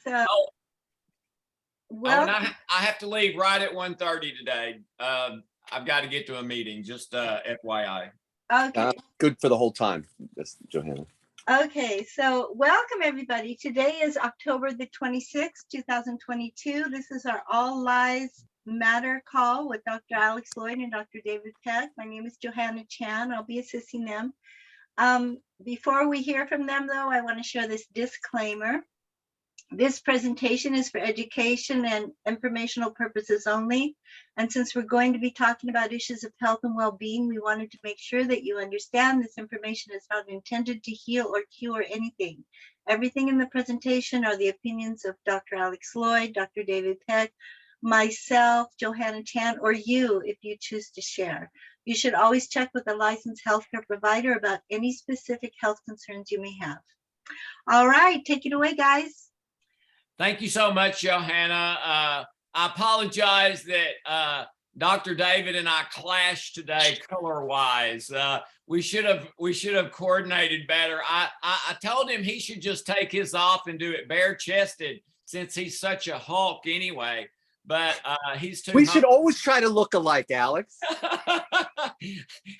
Oh, well, and I have to leave right at 1:30 today. I've got to get to a meeting, just FYI. okay. Good for the whole time, Johanna. Okay, so welcome everybody. Today is October the 26th, 2022. This is our All Lives Matter call with Dr. Alex Loyd and Dr. David Peck. My name is Johanna Chan. I'll be assisting them. Before we hear from them though, I want to share this disclaimer. This presentation is for education and informational purposes only. And since we're going to be talking about issues of health and well-being, we wanted to make sure that you understand this information is not intended to heal or cure anything. Everything in the presentation are the opinions of Dr. Alex Loyd, Dr. David Peck, myself, Johanna Chan, or you if you choose to share. You should always check with a licensed healthcare provider about any specific health concerns you may have. All right, take it away, guys. Thank you so much, Johanna. I apologize that Dr. David and I clashed today color-wise. We should have coordinated better. I told him he should just take his off and do it bare-chested since he's such a Hulk anyway. But he's too. We should always try to look alike, Alex.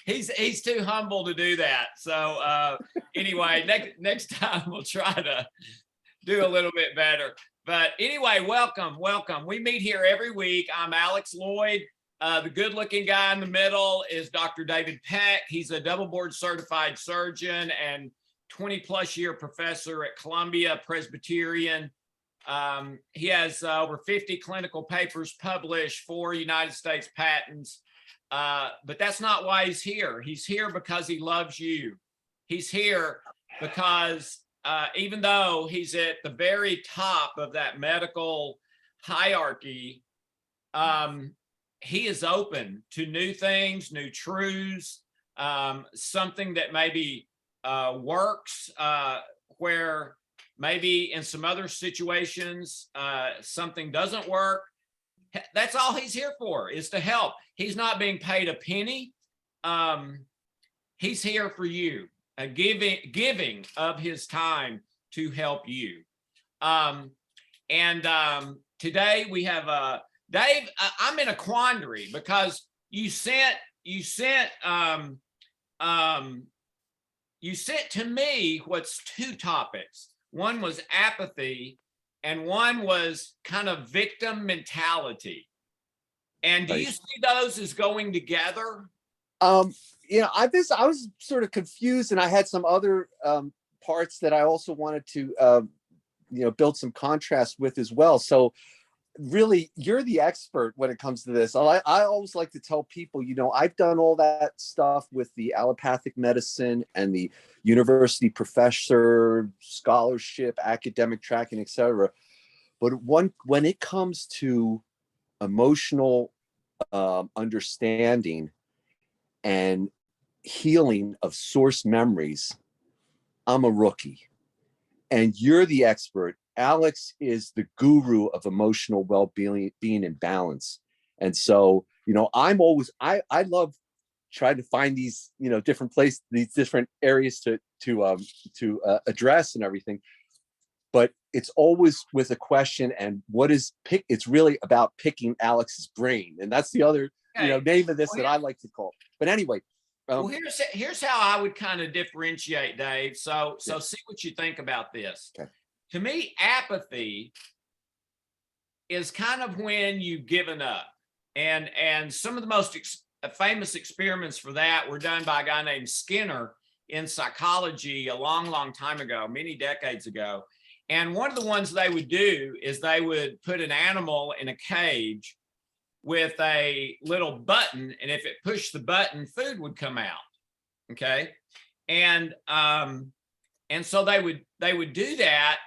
He's too humble to do that. So anyway, next time we'll try to do a little bit better. But anyway, welcome. We meet here every week. I'm Alex Loyd. The good-looking guy in the middle is Dr. David Peck. He's a double board certified surgeon and 20-plus year professor at Columbia Presbyterian. He has over 50 clinical papers published, 4 United States patents. But that's not why he's here. He's here because he loves you. He's here because even though he's at the very top of that medical hierarchy, he is open to new things, new truths, something that maybe works where maybe in some other situations something doesn't work. That's all he's here for, is to help. He's not being paid a penny. He's here for you. Giving of his time to help you. Today we have Dave. I'm in a quandary because you sent to me what's 2 topics. One was apathy, and one was kind of victim mentality. And do you see those as going together? I was sort of confused, and I had some other parts that I also wanted to, build some contrast with as well. So really, you're the expert when it comes to this. I always like to tell people, I've done all that stuff with the allopathic medicine and the university professor, scholarship, academic tracking, etc. But when it comes to emotional understanding and healing of source memories, I'm a rookie. And you're the expert. Alex is the guru of emotional well-being and balance. And so, I love trying to find these, different places, these different areas to address and everything. But it's always with a question, and it's really about picking Alex's brain. And that's the other, name of this that I like to call. But anyway. Well, here's how I would kind of differentiate, Dave. So see what you think about this. Okay. To me, apathy is kind of when you've given up. And some of the most famous experiments for that were done by a guy named Skinner in psychology a long time ago, many decades ago. And one of the ones they would do is they would put an animal in a cage with a little button, and if it pushed the button, food would come out. Okay. And so they would do that,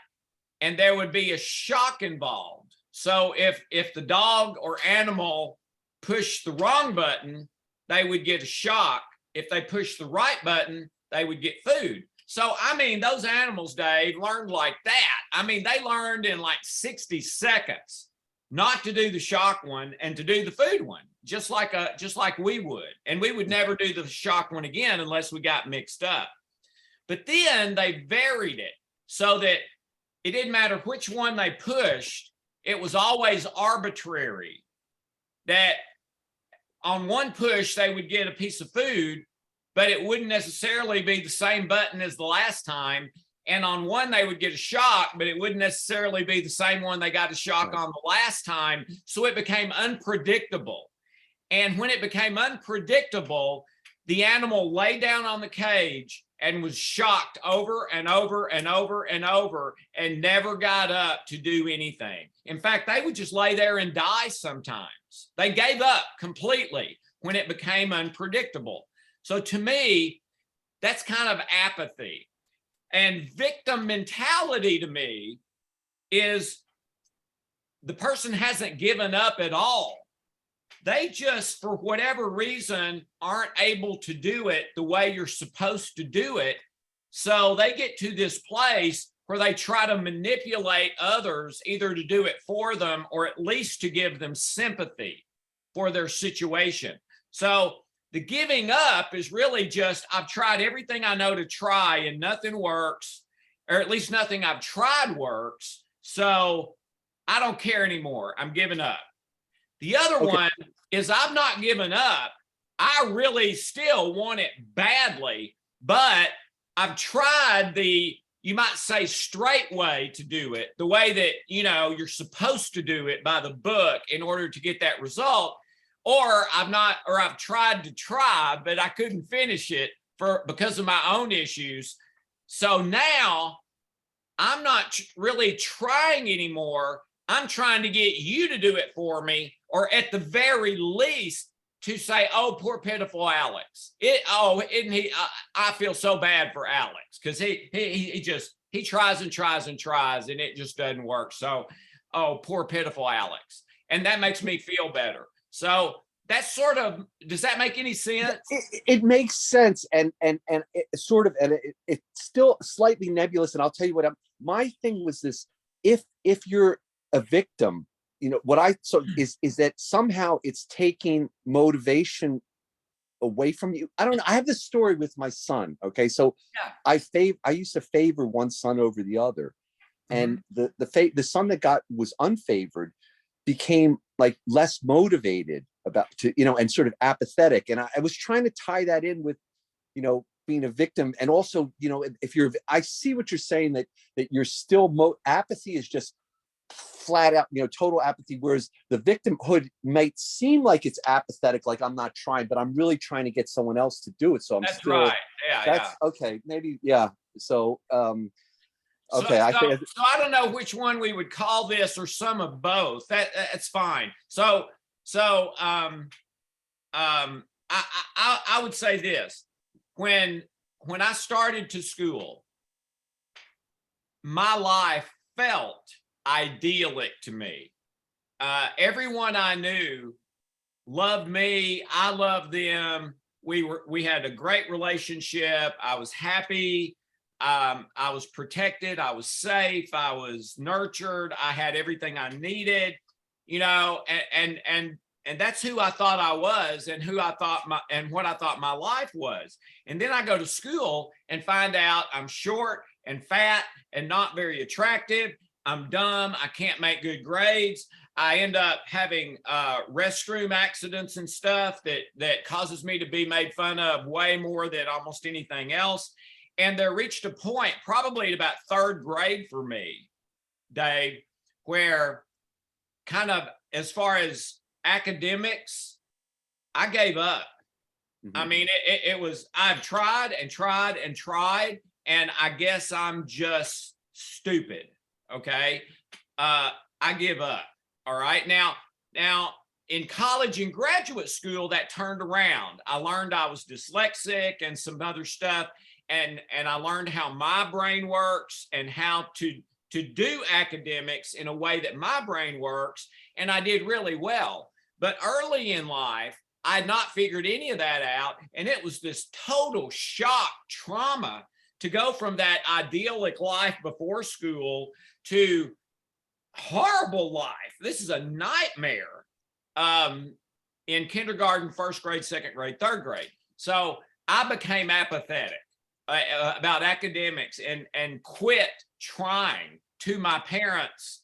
and there would be a shock involved. So if the dog or animal pushed the wrong button, they would get a shock. If they pushed the right button, they would get food. So, those animals, Dave, learned like that. They learned in like 60 seconds not to do the shock one and to do the food one, just like we would. And we would never do the shock one again unless we got mixed up. But then they varied it so that it didn't matter which one they pushed, it was always arbitrary. That on one push, they would get a piece of food, but it wouldn't necessarily be the same button as the last time. And on one, they would get a shock, but it wouldn't necessarily be the same one they got a shock on the last time. So it became unpredictable. And when it became unpredictable, the animal lay down on the cage and was shocked over and over and over and over and never got up to do anything. In fact, they would just lay there and die sometimes. They gave up completely when it became unpredictable. So to me, that's kind of apathy. And victim mentality to me is the person hasn't given up at all. They just, for whatever reason, aren't able to do it the way you're supposed to do it. So they get to this place where they try to manipulate others, either to do it for them or at least to give them sympathy for their situation. So the giving up is really just, I've tried everything I know to try and nothing works, or at least nothing I've tried works. So I don't care anymore. I'm giving up. The other one is I've not given up. I really still want it badly, but I've tried the, you might say, straight way to do it, the way that, you know, you're supposed to do it by the book in order to get that result. Or I've tried to try, but I couldn't finish it because of my own issues. So now I'm not really trying anymore. I'm trying to get you to do it for me, or at the very least to say, oh, poor pitiful Alex. I feel so bad for Alex because he tries and tries and tries and it just doesn't work. So, oh, poor pitiful Alex. And that makes me feel better. So that's sort of, does that make any sense? It makes sense, and it's still slightly nebulous. And I'll tell you what, my thing was this: if you're a victim, you know what I so is that somehow it's taking motivation away from you. I don't know. I have this story with my son. Okay, so yeah. I used to favor one son over the other, and the son that was unfavored became like less motivated and sort of apathetic. And I was trying to tie that in with, being a victim. And also, I see what you're saying, that you're still apathy is just flat out, total apathy. Whereas the victimhood might seem like it's apathetic, like I'm not trying, but I'm really trying to get someone else to do it. So that's right. Yeah. Okay. Maybe. Yeah. So, okay. So I don't know which one we would call this, or some of both. That's fine. So I would say this: when I started to school, my life felt idyllic to me. Everyone I knew loved me. I loved them. We had a great relationship. I was happy. I was protected. I was safe. I was nurtured. I had everything I needed, and that's who I thought I was, and what I thought my life was. And then I go to school and find out I'm short and fat and not very attractive. I'm dumb. I can't make good grades. I end up having restroom accidents and stuff that causes me to be made fun of way more than almost anything else. And there reached a point, probably at about third grade for me, Dave, where kind of as far as academics, I gave up. Mm-hmm. I mean, it was, I've tried and tried and tried, and I guess I'm just stupid. Okay. I give up. All right. Now in college and graduate school, that turned around. I learned I was dyslexic and some other stuff. And I learned how my brain works and how to do academics in a way that my brain works. And I did really well. But early in life, I had not figured any of that out. And it was this total shock, trauma to go from that idyllic life before school to horrible life. This is a nightmare in kindergarten, first grade, second grade, third grade. So I became apathetic about academics and quit trying to my parents,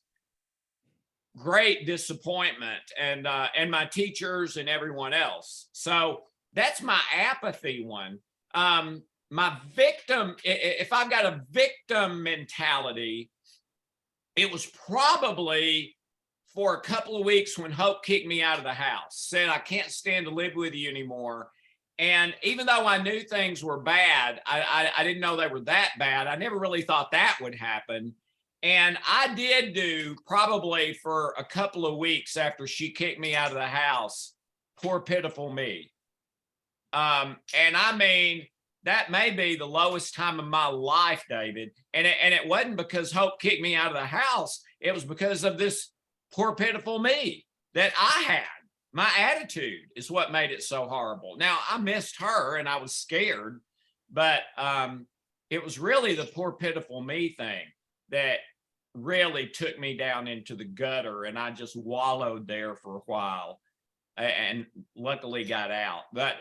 great disappointment, and my teachers and everyone else. So that's my apathy one. My victim, if I've got a victim mentality, it was probably for a couple of weeks when Hope kicked me out of the house, said, I can't stand to live with you anymore. And even though I knew things were bad, I didn't know they were that bad. I never really thought that would happen. And I did do probably for a couple of weeks after she kicked me out of the house, poor pitiful me. And I mean, that may be the lowest time of my life, David. And it wasn't because Hope kicked me out of the house. It was because of this poor pitiful me that I had. My attitude is what made it so horrible. Now, I missed her and I was scared, but it was really the poor pitiful me thing that really took me down into the gutter, and I just wallowed there for a while and luckily got out. But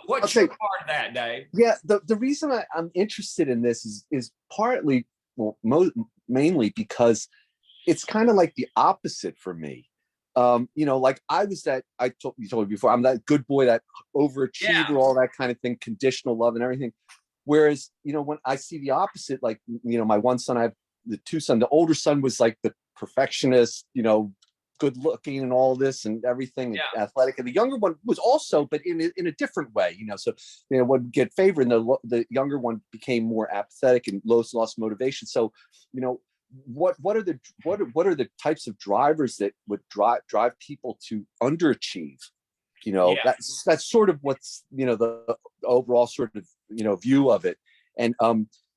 what's your part of that, Dave? Yeah, the reason I'm interested in this is partly, well, mainly because it's kind of like the opposite for me. You know, like I was that, told you before, I'm that good boy, that overachiever, all that kind of thing, conditional love and everything. Whereas, you know, when I see the opposite, like, you know, my one son, I have the two sons, the older son was like the perfectionist, you know, good looking and all this and everything, and athletic. And the younger one was also, but in a different way, you know, so, you know, would get favor, and the younger one became more apathetic and lost motivation. So, you know, what are the types of drivers that would drive people to underachieve? You know, that's sort of what's, you know, the overall sort of, you know, view of it. And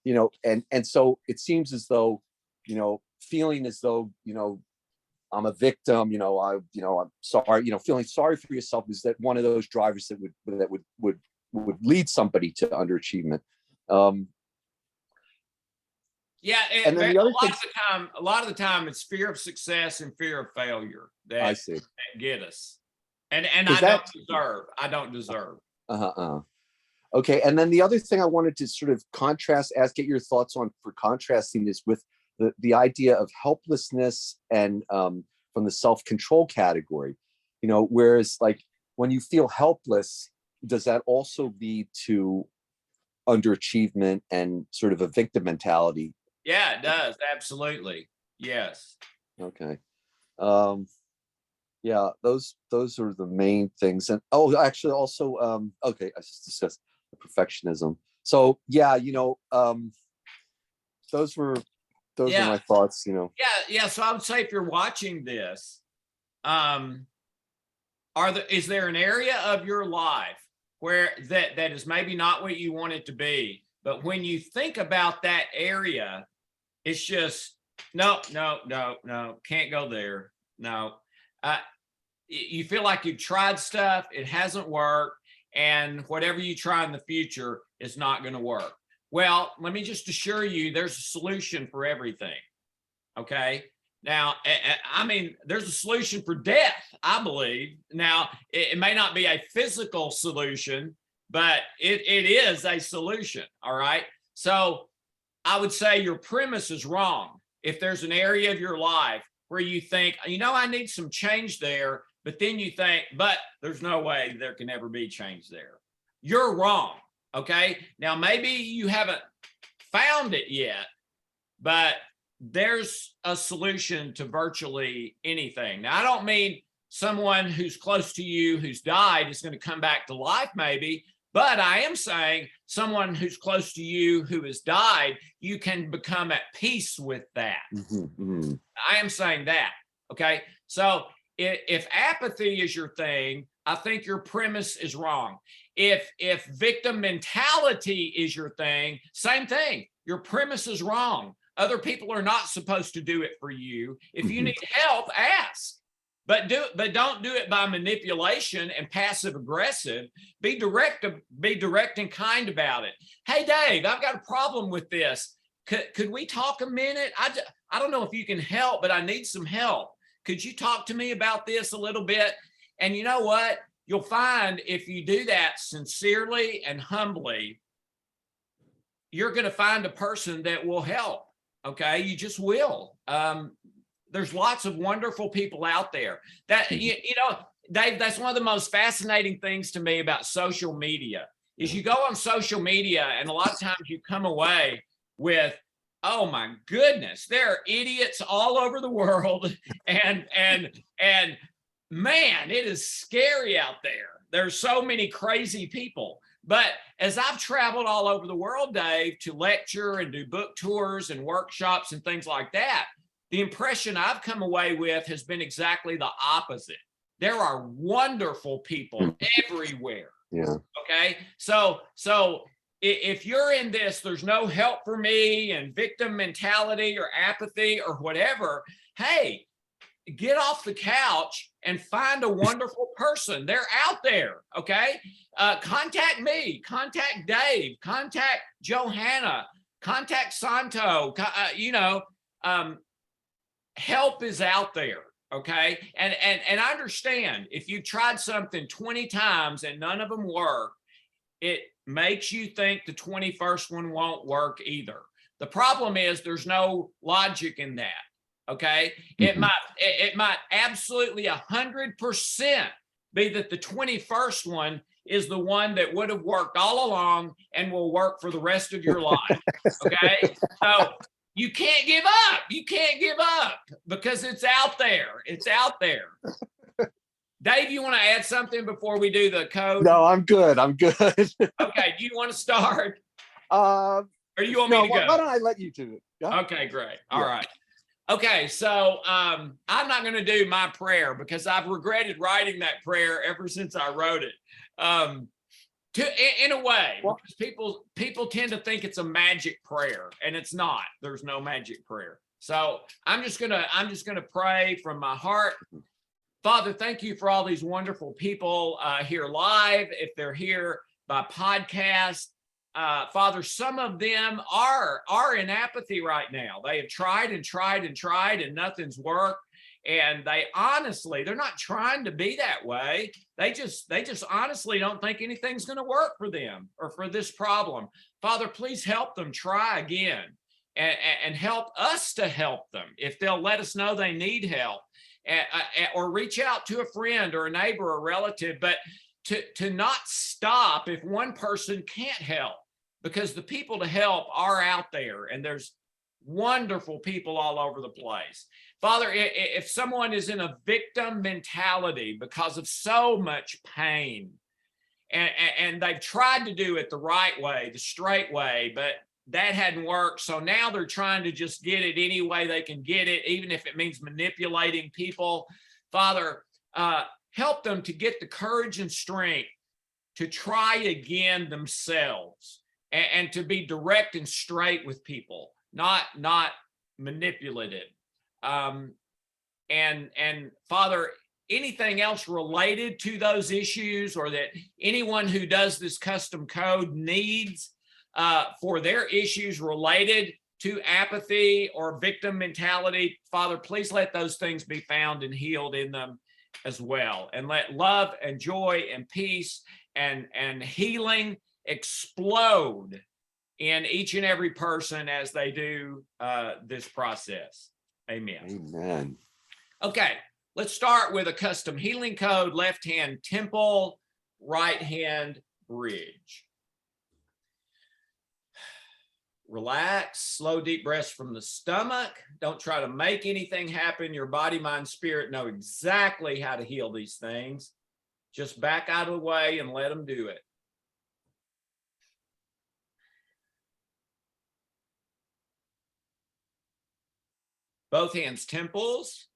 you know, and so it seems as though, you know, feeling as though, you know, I'm a victim, you know, I'm sorry, you know, feeling sorry for yourself is that one of those drivers that would lead somebody to underachievement. And then the other thing, a lot of the time it's fear of success and fear of failure that get us. And I don't deserve. Okay. And then the other thing I wanted to sort of get your thoughts on for contrasting is with the idea of helplessness and from the self-control category, you know, whereas like when you feel helpless, does that also lead to underachievement and sort of a victim mentality? Yeah, it does. Absolutely. Yes. Okay. Yeah, those are the main things. And actually also, okay, I just discussed the perfectionism. So yeah, you know, those are my thoughts, you know. Yeah. So I would say if you're watching this, is there an area of your life where that is maybe not what you want it to be, but when you think about that area, it's just no, can't go there. No. You feel like you've tried stuff, it hasn't worked, and whatever you try in the future is not going to work. Well, let me just assure you, there's a solution for everything. Okay. Now, I mean, there's a solution for death, I believe. Now, it may not be a physical solution, but it is a solution. All right. So I would say your premise is wrong. If there's an area of your life where you think, you know, I need some change there, but then you think, but there's no way there can ever be change there. You're wrong. Okay. Now, maybe you haven't found it yet, but there's a solution to virtually anything. Now, I don't mean someone who's close to you who's died is going to come back to life, maybe, but I am saying someone who's close to you who has died, you can become at peace with that. I am saying that. Okay. So if apathy is your thing, I think your premise is wrong. If victim mentality is your thing, same thing. Your premise is wrong. Other people are not supposed to do it for you. If you need help, ask. But don't do it by manipulation and passive aggressive. Be direct and kind about it. Hey, Dave, I've got a problem with this. Could we talk a minute? I don't know if you can help, but I need some help. Could you talk to me about this a little bit? And you know what? You'll find if you do that sincerely and humbly, you're going to find a person that will help. Okay, you just will. There's lots of wonderful people out there that, you know, Dave, that's one of the most fascinating things to me about social media is you go on social media and a lot of times you come away with, oh my goodness, there are idiots all over the world. And man, it is scary out there. There's so many crazy people. But as I've traveled all over the world, Dave, to lecture and do book tours and workshops and things like that, the impression I've come away with has been exactly the opposite. There are wonderful people everywhere. Yeah. Okay. So if you're in this, there's no help for me and victim mentality or apathy or whatever, hey, get off the couch and find a wonderful person. They're out there. Okay. Contact me, contact Dave, contact Johanna, contact Santo, help is out there. Okay. And I understand if you've tried something 20 times and none of them work, it makes you think the 21st one won't work either. The problem is there's no logic in that. Okay. It might absolutely 100% be that the 21st one is the one that would have worked all along and will work for the rest of your life. Okay. So you can't give up. You can't give up because it's out there. It's out there. Dave, you want to add something before we do the code? No, I'm good. I'm good. Okay. Do you want to start? Or do you want me to go? Why don't I let you do it? Yeah? Okay, great. All right. Okay, so I'm not going to do my prayer because I've regretted writing that prayer ever since I wrote it. In a way, because people tend to think it's a magic prayer, and it's not. There's no magic prayer. So I'm just gonna pray from my heart. Father, thank you for all these wonderful people here live. If they're here by podcast. Father, some of them are in apathy right now. They have tried and tried and tried and nothing's worked. And they're not trying to be that way. They just honestly don't think anything's going to work for them or for this problem. Father, please help them try again and help us to help them if they'll let us know they need help or reach out to a friend or a neighbor or relative, but to not stop if one person can't help, because the people to help are out there and there's wonderful people all over the place. Father, if someone is in a victim mentality because of so much pain and they've tried to do it the right way, the straight way, but that hadn't worked. So now they're trying to just get it any way they can get it, even if it means manipulating people. Father, help them to get the courage and strength to try again themselves and to be direct and straight with people, not manipulative. And Father, anything else related to those issues or that anyone who does this custom code needs for their issues related to apathy or victim mentality, Father, please let those things be found and healed in them as well. And let love and joy and peace and healing explode in each and every person as they do this process. Amen. Amen. Okay, let's start with a custom healing code: left hand temple, right hand bridge. Relax, slow, deep breaths from the stomach. Don't try to make anything happen. Your body, mind, spirit know exactly how to heal these things. Just back out of the way and let them do it. Both hands temples.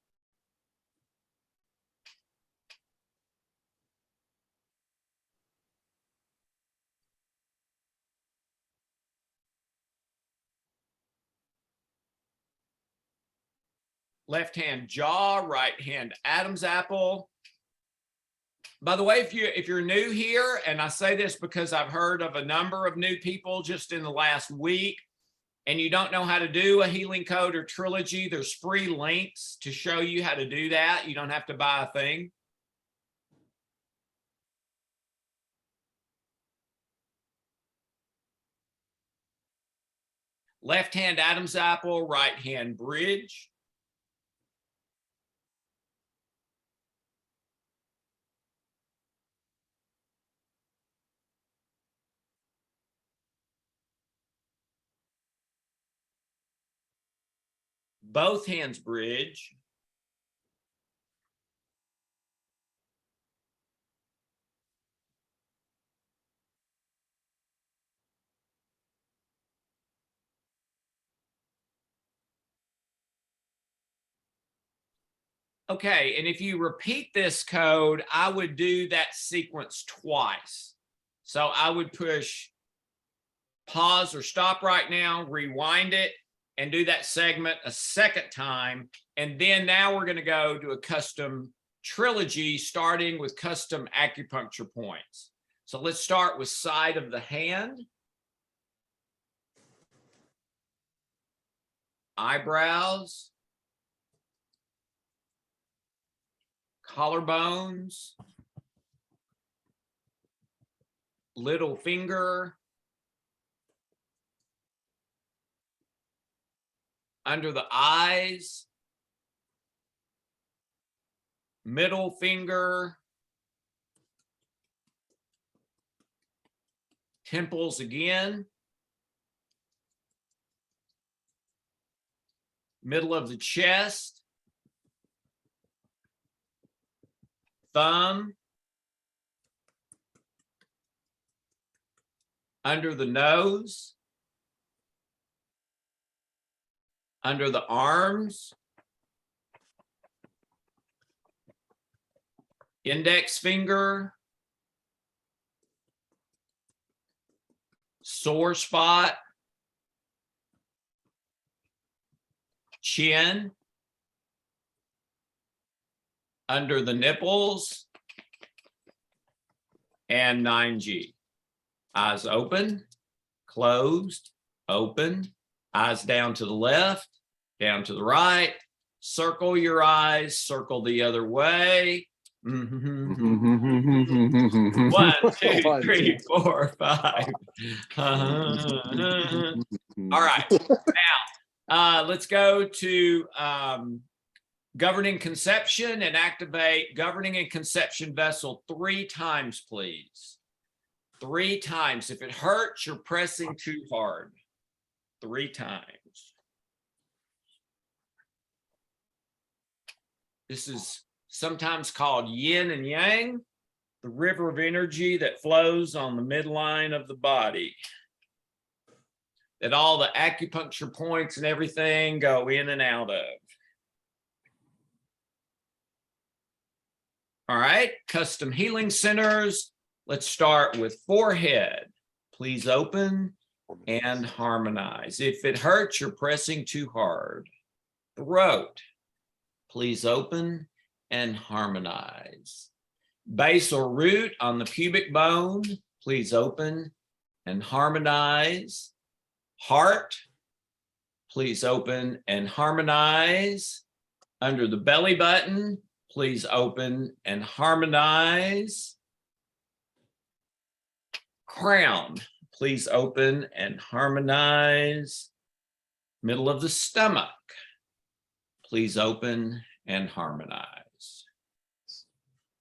Left hand jaw, right hand Adam's apple. By the way, if you're new here, and I say this because I've heard of a number of new people just in the last week, and you don't know how to do a healing code or trilogy, there's free links to show you how to do that. You don't have to buy a thing. Left hand Adam's apple, right hand bridge. Both hands bridge. Okay, and if you repeat this code, I would do that sequence twice. So I would push pause or stop right now, rewind it, and do that segment a second time. And then now we're going to go to a custom trilogy, starting with custom acupuncture points. So let's start with side of the hand, eyebrows, collarbones, little finger, under the eyes, middle finger, temples again, middle of the chest, thumb, under the nose, under the arms, index finger, sore spot, chin, under the nipples, and 9G. Eyes open, closed, open, eyes down to the left, down to the right, circle your eyes, circle the other way. 1, 2, 3, 4, 5. All right. Now, let's go to governing conception and activate governing and conception vessel 3 times, please. 3 times. If it hurts, you're pressing too hard. 3 times. This is sometimes called yin and yang, the river of energy that flows on the midline of the body. That all the acupuncture points and everything go in and out of. All right, custom healing centers. Let's start with forehead. Please open and harmonize. If it hurts, you're pressing too hard. Throat. Please open and harmonize. Base or root on the pubic bone. Please open and harmonize. Heart. Please open and harmonize. Under the belly button. Please open and harmonize. Crown, please open and harmonize. Middle of the stomach, please open and harmonize.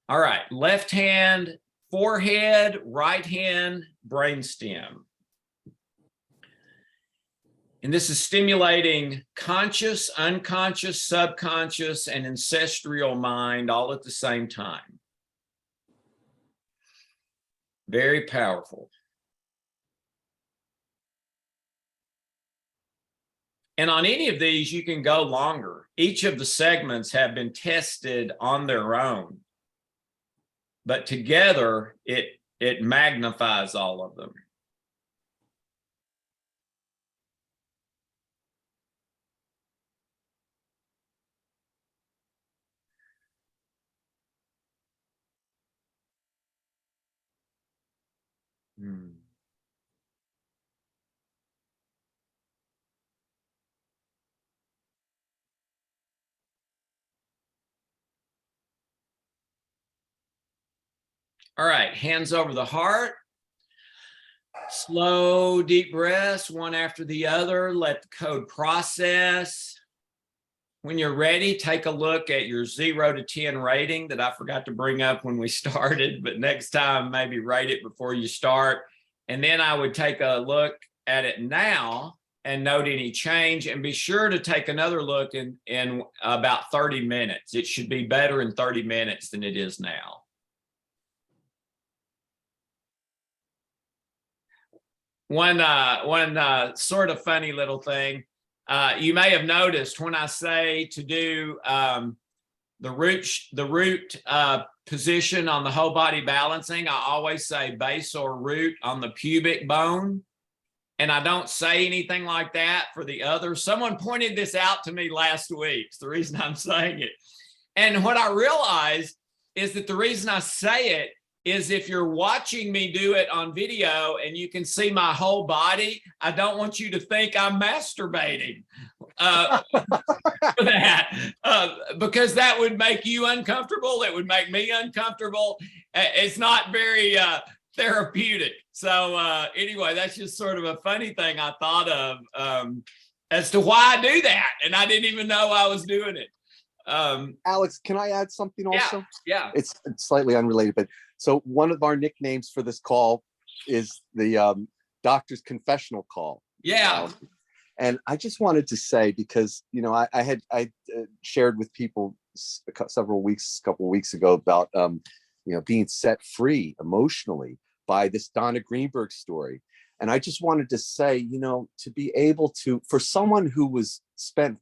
All right, left hand, forehead, right hand, brainstem. And this is stimulating conscious, unconscious, subconscious, and ancestral mind all at the same time. Very powerful. And on any of these, you can go longer. Each of the segments have been tested on their own, but together it magnifies all of them. All right, hands over the heart. Slow, deep breaths, one after the other. Let the code process. When you're ready, take a look at your 0 to 10 rating that I forgot to bring up when we started, but next time, maybe rate it before you start. And then I would take a look at it now and note any change, and be sure to take another look in about 30 minutes. It should be better in 30 minutes than it is now. One sort of funny little thing. You may have noticed when I say to do the root position on the whole body balancing, I always say base or root on the pubic bone. And I don't say anything like that for the other. Someone pointed this out to me last week. It's the reason I'm saying it. And what I realized is that the reason I say it is if you're watching me do it on video and you can see my whole body, I don't want you to think I'm masturbating for that, because that would make you uncomfortable. It would make me uncomfortable. It's not very therapeutic. So anyway, that's just sort of a funny thing I thought of as to why I do that. And I didn't even know I was doing it. Alex, can I add something also? Yeah. It's slightly unrelated, but so one of our nicknames for this call is the doctor's confessional call. Yeah. And I just wanted to say, because, you know, I shared with people couple of weeks ago about, you know, being set free emotionally by this Donna Greenberg story. And I just wanted to say, you know, to be able to, for someone who was spent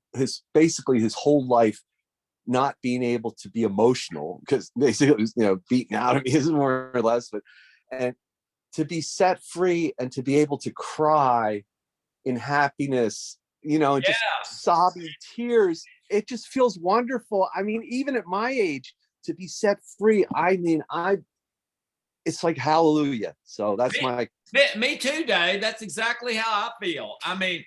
basically his whole life not being able to be emotional, because basically it was, you know, beaten out of me, more or less, but, and to be set free and to be able to cry in happiness, you know, and just sobbing tears, it just feels wonderful. I mean, even at my age, to be set free, I mean, it's like hallelujah. So that's me too, Dave. That's exactly how I feel. I mean,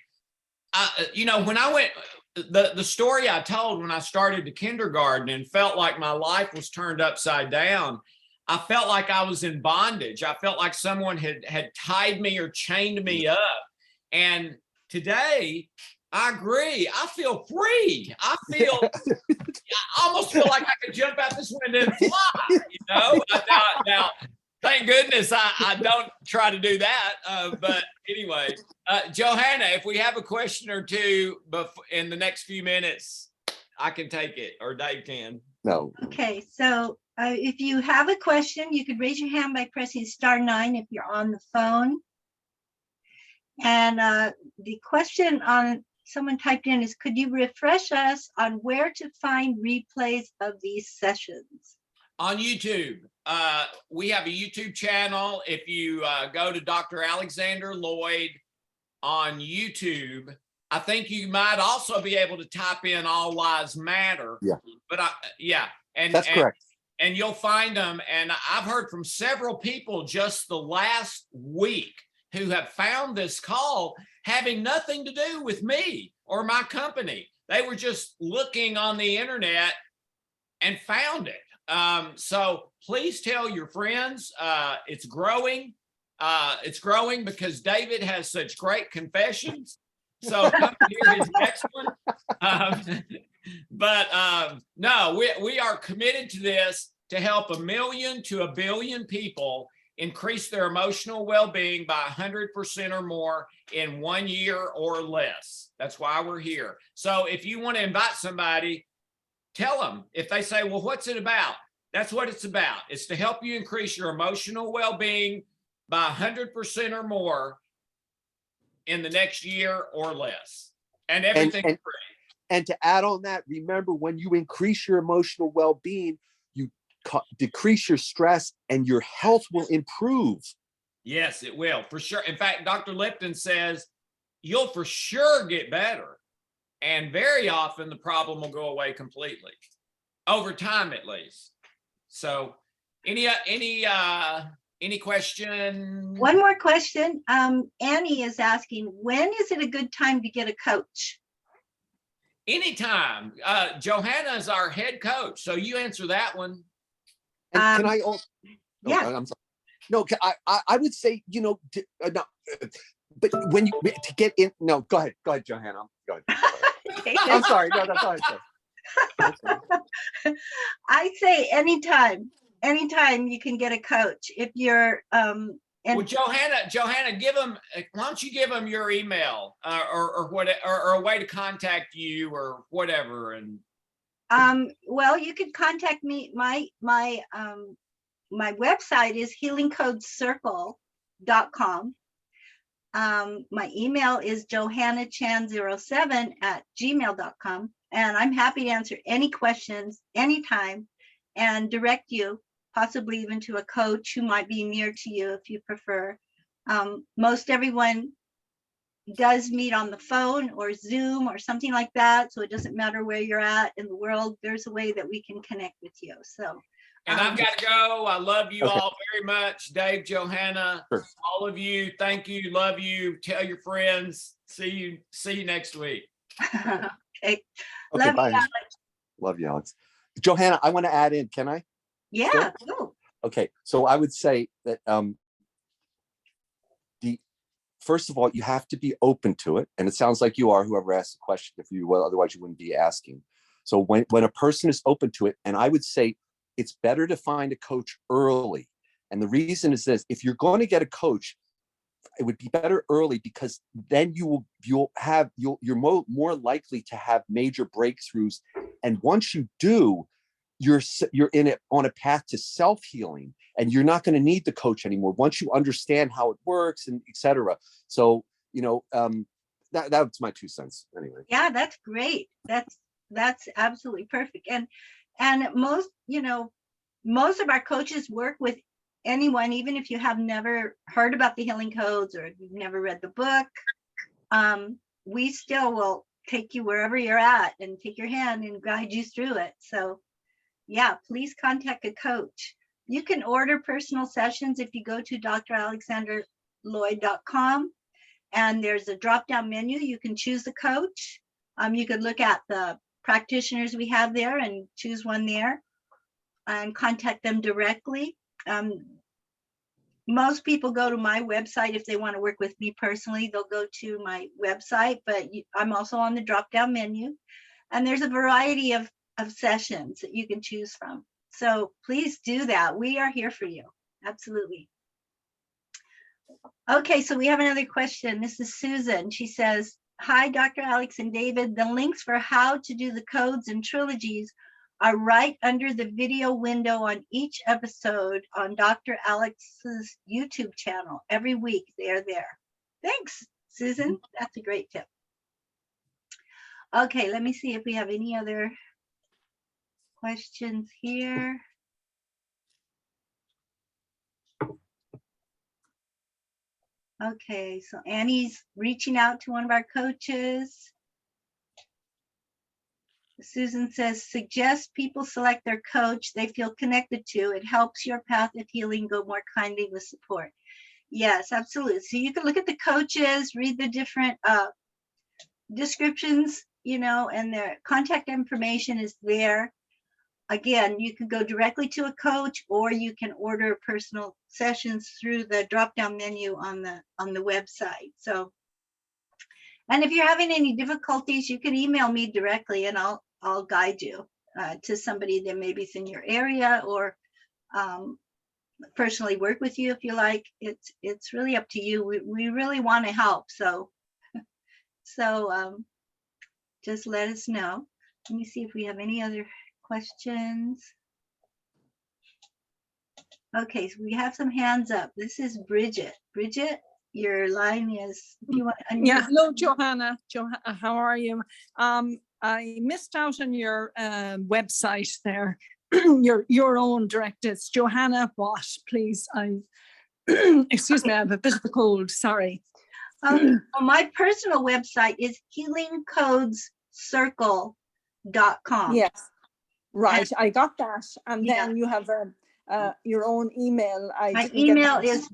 you know, when I went, the story I told when I started the kindergarten and felt like my life was turned upside down, I felt like I was in bondage. I felt like someone had tied me or chained me up. And today, I agree. I feel free. I almost feel like I could jump out this window and fly, you know? Now, thank goodness I don't try to do that. But anyway, Johanna, if we have a question or two in the next few minutes, I can take it, or Dave can. No. Okay, so if you have a question, you could raise your hand by pressing *9 if you're on the phone. And the question someone typed in is, could you refresh us on where to find replays of these sessions? On YouTube. We have a YouTube channel. If you go to Dr. Alexander Loyd on YouTube, I think you might also be able to type in All Lives Matter. Yeah. But and that's correct. And you'll find them. And I've heard from several people just the last week who have found this call having nothing to do with me or my company. They were just looking on the internet and found it. So please tell your friends. It's growing. It's growing because David has such great confessions. So come hear his next one. No, we are committed to this to help 1 million to 1 billion people increase their emotional well-being by 100% or more in 1 year or less. That's why we're here. So if you want to invite somebody, tell them. If they say, well, what's it about? That's what it's about. It's to help you increase your emotional well-being by 100% or more in the next year or less. And everything's free. And to add on that, remember, when you increase your emotional well-being, you decrease your stress and your health will improve. Yes, it will, for sure. In fact, Dr. Lipton says you'll for sure get better. And very often the problem will go away completely, over time at least. So any question? One more question. Annie is asking, when is it a good time to get a coach? Anytime. Johanna is our head coach, so you answer that one. And can I also? Yeah. I'm sorry. No, I would say, no, but when you to get in, no, go ahead, Johanna. Go ahead. Okay, I'm sorry. No, that's all I said. I say anytime you can get a coach. If you're and Well, Johanna, give them. Why don't you give them your email or what, or a way to contact you or whatever? And well, you can contact me. My website is healingcodecircle.com. My email is johannachan07@gmail.com, and I'm happy to answer any questions anytime and direct you, possibly even to a coach who might be near to you if you prefer. Most everyone does meet on the phone or Zoom or something like that, so it doesn't matter where you're at in the world. There's a way that we can connect with you. So. And I've got to go. I love you Okay. all very much. Dave, Johanna, Sure. all of you. Thank you. Love you. Tell your friends. See you next week. Okay. Okay, Love bye. you, Alex. Love you, Alex. Johanna, I want to add in. Can I? Yeah, Sure. cool. Okay, so I would say that first of all, you have to be open to it, and it sounds like you are. Whoever asked the question, otherwise you wouldn't be asking. So when a person is open to it, and I would say it's better to find a coach early. And the reason is this: if you're going to get a coach, it would be better early, because then you're more likely to have major breakthroughs. And once you do, you're on a path to self-healing, and you're not going to need the coach anymore once you understand how it works, and etc. So that's my 2 cents anyway. Yeah, that's great. That's absolutely perfect. And most of our coaches work with anyone, even if you have never heard about the healing codes or you've never read the book. We still will take you wherever you're at and take your hand and guide you through it. So yeah, please contact a coach. You can order personal sessions if you go to dralexanderloyd.com, and there's a drop-down menu. You can choose the coach. You could look at the practitioners we have there and choose one there and contact them directly. Most people go to my website if they want to work with me personally. They'll go to my website, but I'm also on the drop-down menu, and there's a variety of sessions that you can choose from. So please do that. We are here for you. Absolutely. Okay, so we have another question. This is Susan. She says, hi, Dr. Alex and David. The links for how to do the codes and trilogies are right under the video window on each episode on Dr. Alex's YouTube channel. Every week they are there. Thanks, Susan. That's a great tip. Okay, let me see if we have any other questions here. Okay, so Annie's reaching out to one of our coaches. Susan says, suggest people select their coach they feel connected to. It helps your path of healing go more kindly with support. Yes, absolutely. So you can look at the coaches, read the different descriptions, and their contact information is there. Again, you can go directly to a coach, or you can order personal sessions through the drop-down menu on the website. So, and if you're having any difficulties, you can email me directly, and I'll guide you to somebody that maybe is in your area, or personally work with you if you like. It's really up to you. We really want to help. So just let us know. Let me see if we have any other questions. Okay, so we have some hands up. This is Bridget. Bridget, your line is, if you want to unmute. Yeah, hello, Johanna. How are you? I missed out on your website there, your own directives. Johanna, what, please? Excuse me, I have a bit of a cold, sorry. Well, my personal website is healingcodescircle.com. Yes, right, I got that. And Yeah. then you have your own email. My email is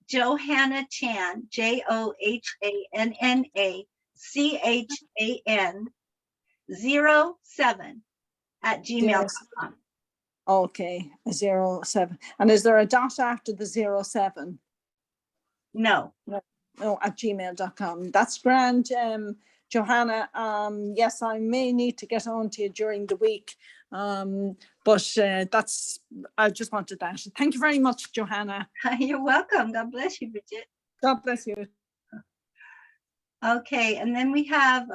Johanna Chan, JohannanaChan 07 @gmail.com. Okay, a 07. And is there a dot after the 07? No. No, at gmail.com. That's grand, Johanna. Yes, I may need to get on to you during the week. But I just wanted that. Thank you very much, Johanna. You're welcome. God bless you, Bridget. God bless you. Okay, and then we have,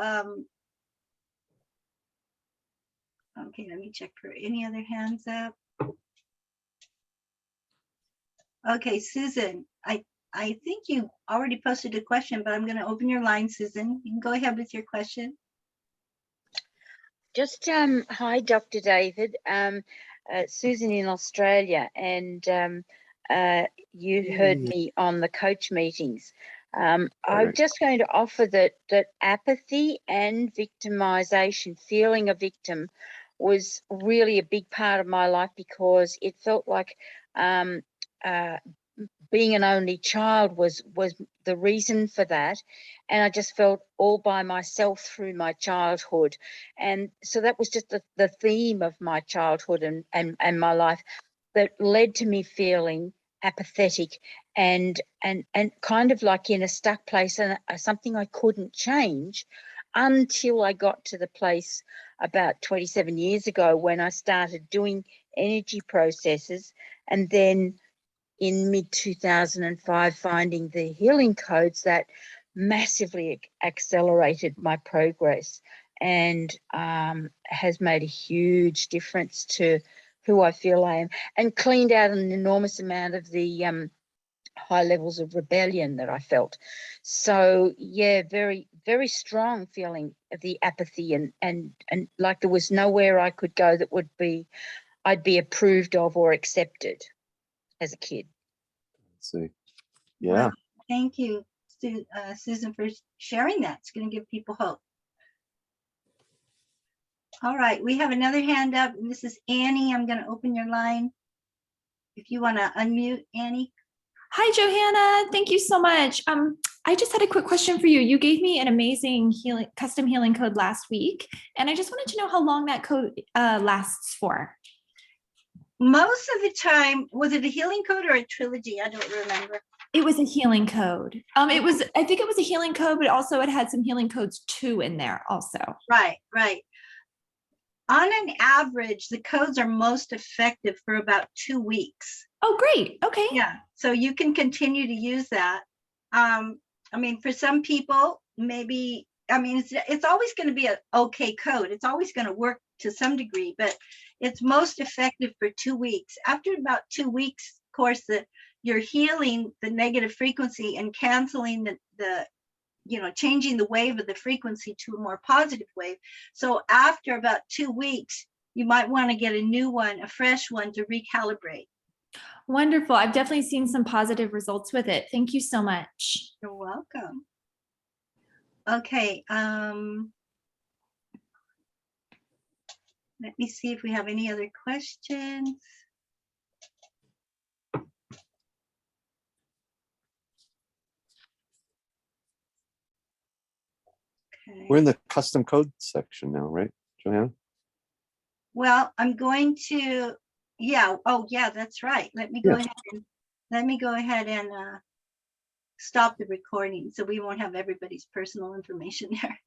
okay, let me check for any other hands up. Okay, Susan, I think you already posted a question, but I'm going to open your line, Susan. You can go ahead with your question. Just hi, Dr. David. Susan in Australia, and you heard me on the coach meetings. I'm just going to offer that apathy and victimization, feeling a victim, was really a big part of my life, because it felt like being an only child was the reason for that, and I just felt all by myself through my childhood, and so that was just the theme of my childhood and my life, that led to me feeling apathetic and kind of like in a stuck place, and something I couldn't change until I got to the place about 27 years ago when I started doing energy processes, and then in mid-2005 finding the healing codes that massively accelerated my progress, and has made a huge difference to who I feel I am, and cleaned out an enormous amount of the high levels of rebellion that I felt. So yeah, very, very strong feeling of the apathy, and like there was nowhere I could go that I'd be approved of or accepted as a kid. Let's see. Yeah. Wow. Thank you, Susan, for sharing that. It's going to give people hope. All right, we have another hand up, and this is Annie. I'm going to open your line. If you want to unmute, Annie. Hi, Johanna. Thank you so much. I just had a quick question for you. You gave me an amazing custom healing code last week, and I just wanted to know how long that code lasts for. Most of the time, was it a healing code or a trilogy? I don't remember. It was a healing code. I think it was a healing code, but also it had some healing codes too in there also. Right, right. On an average, the codes are most effective for about 2 weeks. Oh, great. Okay. Yeah, so you can continue to use that. I mean, for some people, maybe, I mean, it's always going to be an okay code. It's always going to work to some degree, but it's most effective for 2 weeks. After about 2 weeks, of course, you're healing the negative frequency and canceling the changing the wave of the frequency to a more positive wave. So after about 2 weeks, you might want to get a new one, a fresh one, to recalibrate. Wonderful. I've definitely seen some positive results with it. Thank you so much. You're welcome. Okay. Let me see if we have any other questions. Okay. We're in the custom code section now, right, Johanna? Well, I'm going to, yeah. Oh, yeah, that's right. Let me go ahead and stop the recording, so we won't have everybody's personal information there.